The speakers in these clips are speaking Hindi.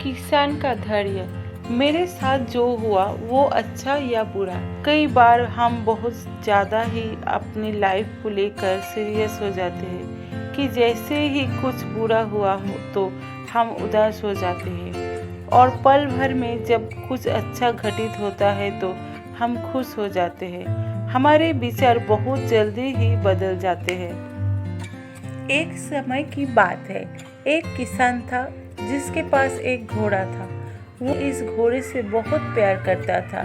किसान का धैर्य। मेरे साथ जो हुआ वो अच्छा या बुरा। कई बार हम बहुत ज़्यादा ही अपनी लाइफ को लेकर सीरियस हो जाते हैं कि जैसे ही कुछ बुरा हुआ हो तो हम उदास हो जाते हैं, और पल भर में जब कुछ अच्छा घटित होता है तो हम खुश हो जाते हैं। हमारे विचार बहुत जल्दी ही बदल जाते हैं। एक समय की बात है, एक किसान था जिसके पास एक घोड़ा था। वो इस घोड़े से बहुत प्यार करता था।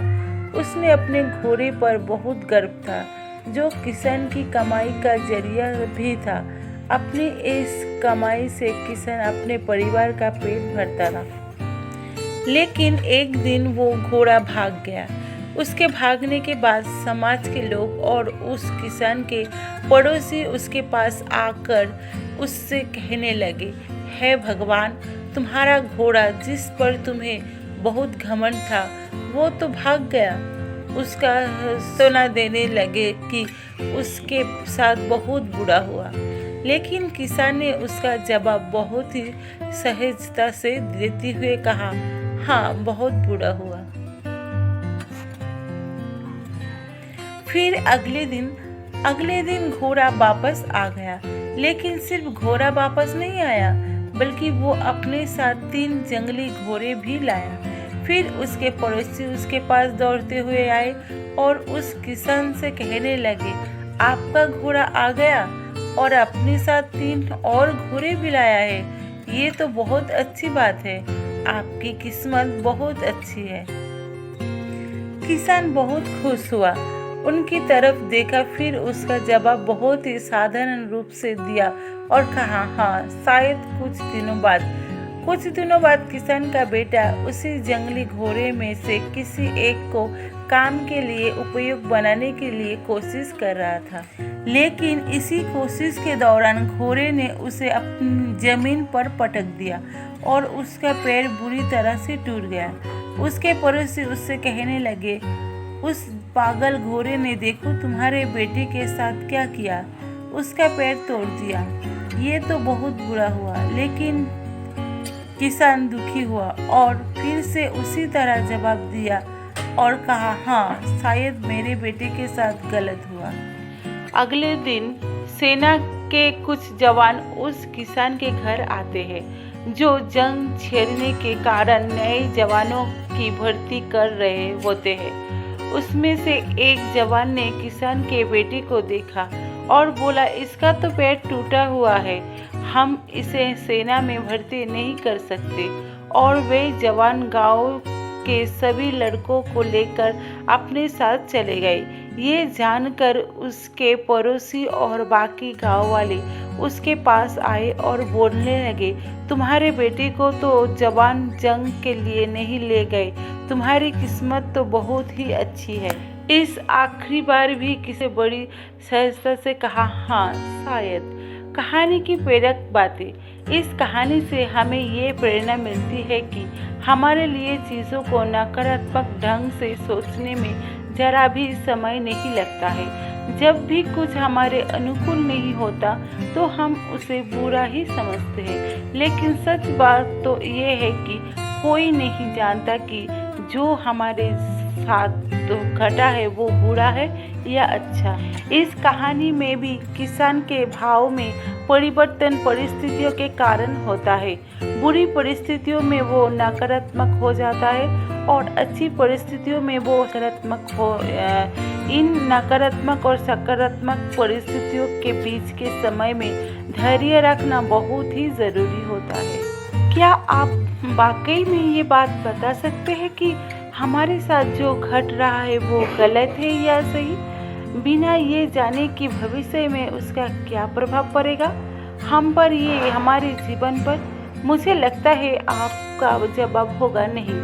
उसने अपने घोड़े पर बहुत गर्व था, जो किसान की कमाई का जरिया भी था। अपनी इस कमाई से किसान अपने परिवार का पेट भरता था। लेकिन एक दिन वो घोड़ा भाग गया। उसके भागने के बाद समाज के लोग और उस किसान के पड़ोसी उसके पास आकर उससे कहने लगे, हे भगवान, तुम्हारा घोड़ा जिस पर तुम्हें बहुत घमंड था वो तो भाग गया। उसका सोना देने लगे कि उसके साथ बहुत बुरा हुआ। लेकिन किसान ने उसका जवाब बहुत ही सहजता से देते हुए कहा, हाँ, बहुत बुरा हुआ। फिर अगले दिन घोड़ा वापस आ गया। लेकिन सिर्फ घोड़ा वापस नहीं आया, बल्कि वो अपने साथ 3 जंगली घोड़े भी लाया। फिर उसके पड़ोसी उसके पास दौड़ते हुए आए और उस किसान से कहने लगे, आपका घोड़ा आ गया और अपने साथ 3 और घोड़े भी लाया है। ये तो बहुत अच्छी बात है, आपकी किस्मत बहुत अच्छी है। किसान बहुत खुश हुआ, उनकी तरफ देखा, फिर उसका जवाब बहुत ही साधारण रूप से दिया और कहा, हाँ, शायद कुछ दिनों बाद किसान का बेटा उसी जंगली घोड़े में से किसी एक को काम के लिए उपयोग बनाने के लिए कोशिश कर रहा था। लेकिन इसी कोशिश के दौरान घोड़े ने उसे अपनी जमीन पर पटक दिया और उसका पैर बुरी तरह से टूट गया। उसके पड़ोसी उससे कहने लगे, उस पागल घोड़े ने देखो तुम्हारे बेटे के साथ क्या किया, उसका पैर तोड़ दिया। ये तो बहुत बुरा हुआ। लेकिन किसान दुखी हुआ और फिर से उसी तरह जवाब दिया और कहा, हाँ, शायद मेरे बेटे के साथ गलत हुआ। अगले दिन सेना के कुछ जवान उस किसान के घर आते हैं, जो जंग छेड़ने के कारण नए जवानों की भर्ती कर रहे होते हैं। उसमें से एक जवान ने किसान के बेटे को देखा और बोला, इसका तो पैर टूटा हुआ है, हम इसे सेना में भर्ती नहीं कर सकते। और वे जवान गांव के सभी लड़कों को लेकर अपने साथ चले गए। ये जानकर उसके पड़ोसी और बाकी गांव वाले उसके पास आए और बोलने लगे, तुम्हारे बेटे को तो जवान जंग के लिए नहीं ले गए, तुम्हारी किस्मत तो बहुत ही अच्छी है। इस आखिरी बार भी किसी बड़ी सहजता से कहा, हाँ, शायद। कहानी की प्रेरक बातें। इस कहानी से हमें ये प्रेरणा मिलती है कि हमारे लिए चीज़ों को नकारात्मक ढंग से सोचने में जरा भी समय नहीं लगता है। जब भी कुछ हमारे अनुकूल नहीं होता तो हम उसे बुरा ही समझते हैं। लेकिन सच बात तो ये है कि कोई नहीं जानता कि जो हमारे साथ तो घटा है वो बुरा है या अच्छा। इस कहानी में भी किसान के भाव में परिवर्तन परिस्थितियों के कारण होता है। बुरी परिस्थितियों में वो नकारात्मक हो जाता है और अच्छी परिस्थितियों में वो सकारात्मक हो। इन नकारात्मक और सकारात्मक परिस्थितियों के बीच के समय में धैर्य रखना बहुत ही ज़रूरी होता है। क्या आप वाकई में ये बात बता सकते हैं कि हमारे साथ जो घट रहा है वो गलत है या सही, बिना ये जाने कि भविष्य में उसका क्या प्रभाव पड़ेगा हम पर, ये हमारे जीवन पर? मुझे लगता है आपका जवाब होगा नहीं।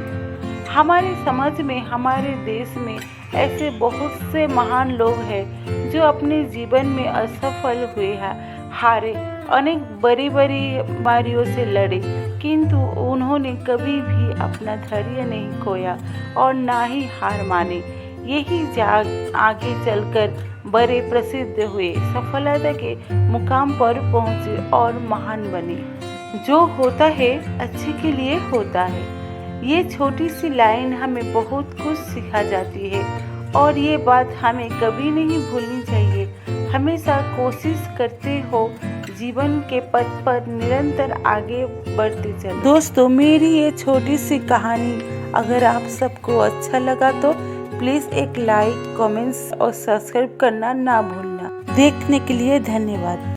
हमारे समाज में, हमारे देश में ऐसे बहुत से महान लोग हैं जो अपने जीवन में असफल हुए हैं, हारे, अनेक बड़ी बड़ी बीमारियों से लड़े, किंतु उन्होंने कभी भी अपना धैर्य नहीं खोया और ना ही हार मानी। यही आगे चलकर बड़े प्रसिद्ध हुए, सफलता के मुकाम पर पहुँचे और महान बने। जो होता है अच्छे के लिए होता है। ये छोटी सी लाइन हमें बहुत कुछ सिखा जाती है और ये बात हमें कभी नहीं भूलनी चाहिए। हमेशा कोशिश करते हो, जीवन के पथ पर निरंतर आगे बढ़ते चलो। दोस्तों, मेरी ये छोटी सी कहानी अगर आप सबको अच्छा लगा तो प्लीज़ एक लाइक, कमेंट्स और सब्सक्राइब करना ना भूलना। देखने के लिए धन्यवाद।